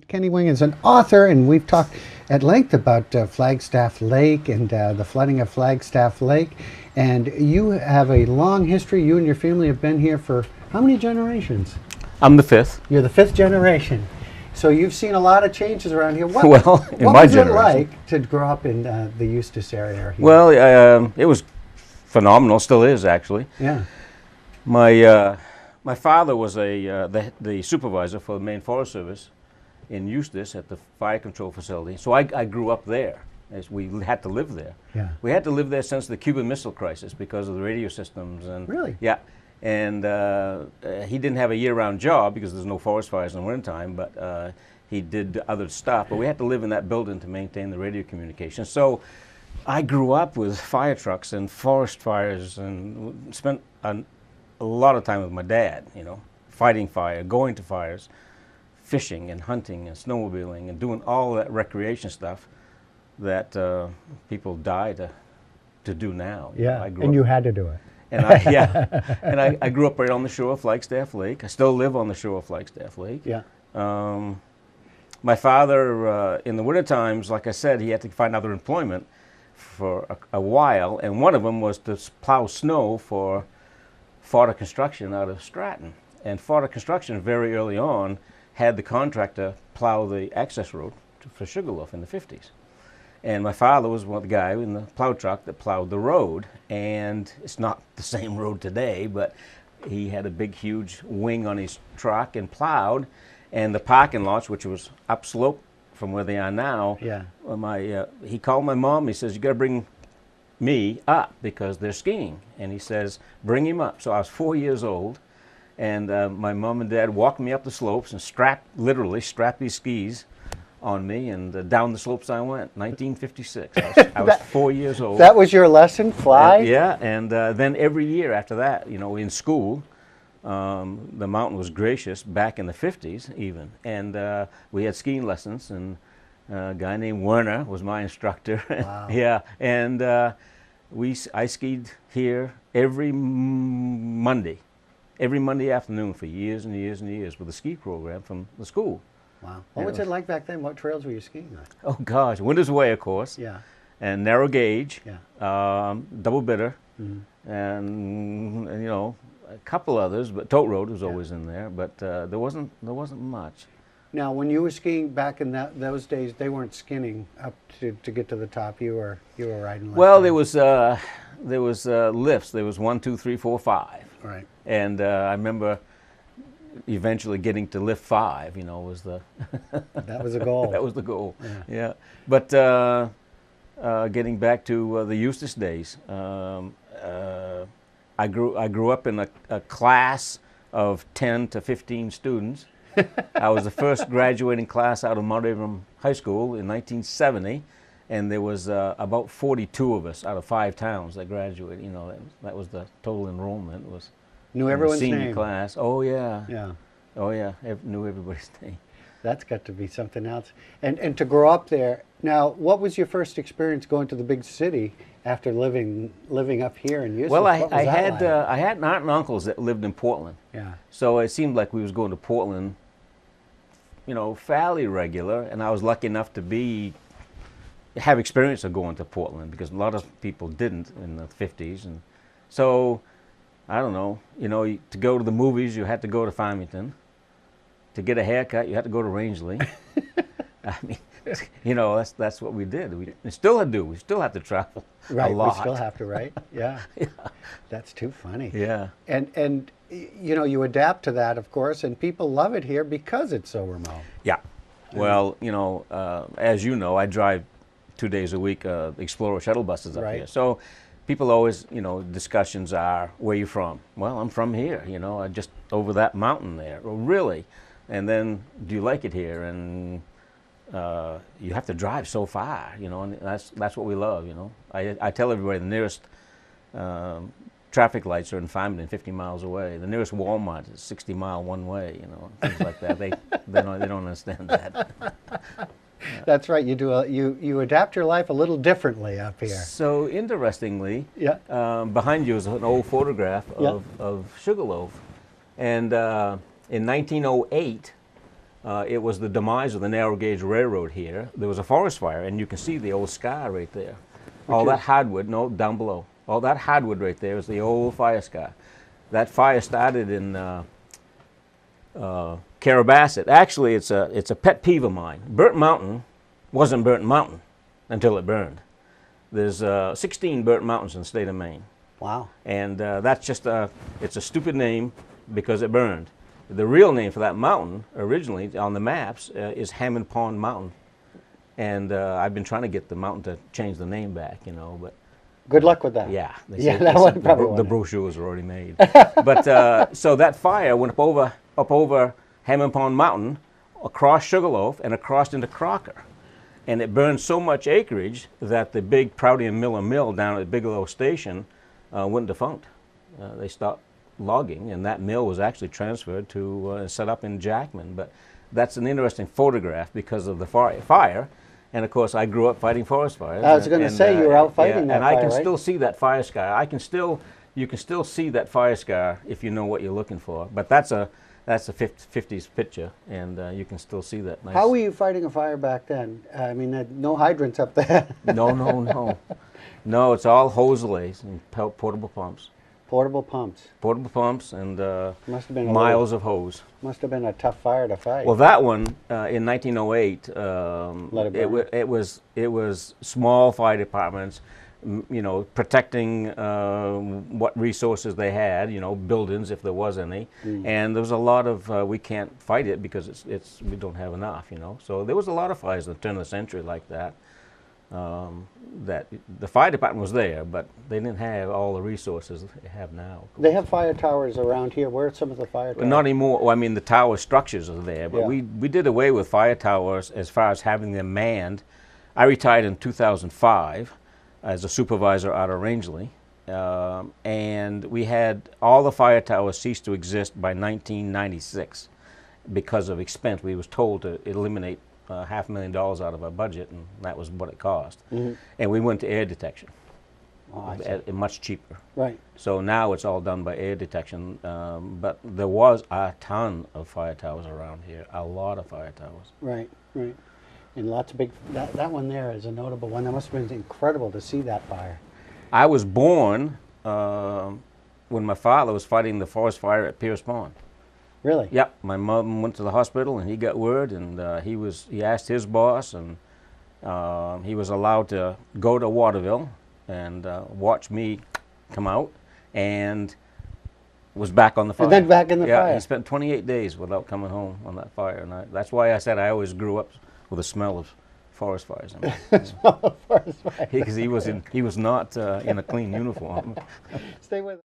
Kenny Wing is an author, and we've talked at length about Flagstaff Lake and the flooding of Flagstaff Lake. And you have a long history. You and your family have been here for how many generations? I'm the fifth. You're the fifth generation. So you've seen a lot of changes around here. What, Well, in what my was it generation. like to grow up in the Eustis area here? Well, it was phenomenal. Still is, actually. Yeah. My father was the supervisor for the Maine Forest Service in Eustis at the fire control facility. So I grew up there. As we had to live there. Yeah. We had to live there since the Cuban Missile Crisis because of the radio systems. And Really? Yeah. And he didn't have a year-round job because there's no forest fires in the wintertime, but he did other stuff. But we had to live in that building to maintain the radio communication. So I grew up with fire trucks and forest fires and spent a lot of time with my dad, fighting fire, going to fires, fishing and hunting and snowmobiling and doing all that recreation stuff that people die to do now. Yeah, and you had to do it. And I grew up right on the shore of Flagstaff Lake. I still live on the shore of Flagstaff Lake. Yeah. My father, in the winter times, like I said, he had to find other employment for a while, and one of them was to plow snow for Fodder Construction out of Stratton. And Fodder Construction, very early on, had the contractor plow the access road for Sugarloaf in the 50s. And my father was one guy in the plow truck that plowed the road, and it's not the same road today, but he had a big, huge wing on his truck and plowed, and the parking lots, which was upslope from where they are now, Yeah. He called my mom, he says, you gotta bring me up because they're skiing, and he says, bring him up. So I was 4 years old, and my mom and dad walked me up the slopes and literally strapped these skis on me, and down the slopes I went. 1956. I was 4 years old. That was your lesson, fly? Yeah, and then every year after that, in school, the mountain was gracious back in the 50s even, and we had skiing lessons, and a guy named Werner was my instructor. Wow. Yeah, and I skied here every Monday afternoon for years and years and years with a ski program from the school. Wow. What was it like back then? What trails were you skiing on? Oh gosh, Winter's Way, of course. Yeah. And narrow gauge. Yeah. Double bitter. Mm-hmm. And a couple others, but Tote Road was always in there. But there wasn't much. Now, when you were skiing back in those days, they weren't skinning up to get to the top. You were riding. Left Well, side. there was lifts. There was 1, 2, 3, 4, 5. Right. And I remember eventually getting to lift 5. Was the That was a goal. that was the goal. Yeah. Yeah. But getting back to the Eustis days, I grew up in a class of 10 to 15 students. I was the first graduating class out of Mount Abram High School in 1970, and there was about 42 of us out of 5 towns that graduated. That was the total enrollment. It was Knew in the everyone's senior name. class. Oh yeah. Yeah. Oh yeah. Knew everybody's name. That's got to be something else. And to grow up there. Now, what was your first experience going to the big city after living up here in Eustis? Well, What was I that had like? I had an aunt and uncles that lived in Portland. Yeah. So it seemed like we was going to Portland, fairly regular, and I was lucky enough to have experience of going to Portland because a lot of people didn't in the 50s, and so I don't know, to go to the movies you had to go to Farmington. To get a haircut you had to go to Rangeley. I mean, that's what we did. We still do. We still have to travel Right. a lot. We still have to, right? Yeah. Yeah. That's too funny. Yeah. And you adapt to that, of course, and people love it here because it's so remote. Yeah. Well, as you know, I drive 2 days a week, Explorer shuttle buses up Right. here. So people always, discussions are, where you from? Well, I'm from here, just over that mountain there. Oh, really? And then, do you like it here? And you have to drive so far, and that's what we love, I tell everybody the nearest traffic lights are in Farmington, 50 miles away. The nearest Walmart is 60 mile one way, things like that. They don't understand that. That's right. You adapt your life a little differently up here. So interestingly, Yeah. behind you is an old photograph Yeah. of Sugarloaf, and in 1908, it was the demise of the narrow gauge railroad here. There was a forest fire, and you can see the old scar right there. All that hardwood, no, down below. All that hardwood right there is the old fire scar. That fire started in Carabasset. Actually, it's a pet peeve of mine. Burnt Mountain wasn't Burnt Mountain until it burned. There's 16 burnt mountains in the state of Maine. Wow. And that's just it's a stupid name because it burned. The real name for that mountain originally on the maps is Hammond Pond Mountain. And I've been trying to get the mountain to change the name back, you know, but Good luck with that. yeah, Yeah, that one probably the won't. brochures are already made. But so that fire went up over Hammond Pond Mountain, across Sugarloaf, and across into Crocker. And it burned so much acreage that the big Prouty and Miller mill down at Bigelow Station went defunct. They stopped logging, and that mill was actually transferred to set up in Jackman. But that's an interesting photograph because of the fire. And of course, I grew up fighting forest fires. I was going to say you were out fighting that and fire, I can right? still see that fire scar. You can still see that fire scar if you know what you're looking for. But that's a 50s picture, and you can still see that. Nice. How were you fighting a fire back then? I mean, no hydrants up there. No. No, it's all hose lays and portable pumps. Portable pumps. Portable pumps and Must have been miles of hose. Must have been a tough fire to fight. Well, that one in 1908, Let it burn. it was small fire departments, you know, protecting what resources they had, you know, buildings if there was any, and there was a lot of we can't fight it because we don't have enough, you know. So there was a lot of fires at the turn of the century like that. That the fire department was there, but they didn't have all the resources they have now. They have fire towers around here. Where are some of the fire towers? Not anymore. Well, I mean, the tower structures are there, but Yeah. we did away with fire towers as far as having them manned. I retired in 2005 as a supervisor out of Rangeley, and we had all the fire towers cease to exist by 1996 because of expense. We was told to eliminate $500,000 out of our budget, and that was what it cost. And we went to air detection, Oh, I see. at much cheaper. Right. So now it's all done by air detection, but there was a ton of fire towers around here, a lot of fire towers. Right. And lots of big. That one there is a notable one. That must have been incredible to see that fire. I was born when my father was fighting the forest fire at Pierce Pond. Really? Yep, my mom went to the hospital and he got word, and he asked his boss, and he was allowed to go to Waterville and watch me come out, and was back on the fire. And then back in the yeah, fire. he spent 28 days without coming home on that fire, and that's why I said I always grew up with a smell of forest fires. Forest fire. Because he was not in a clean uniform. Stay with us.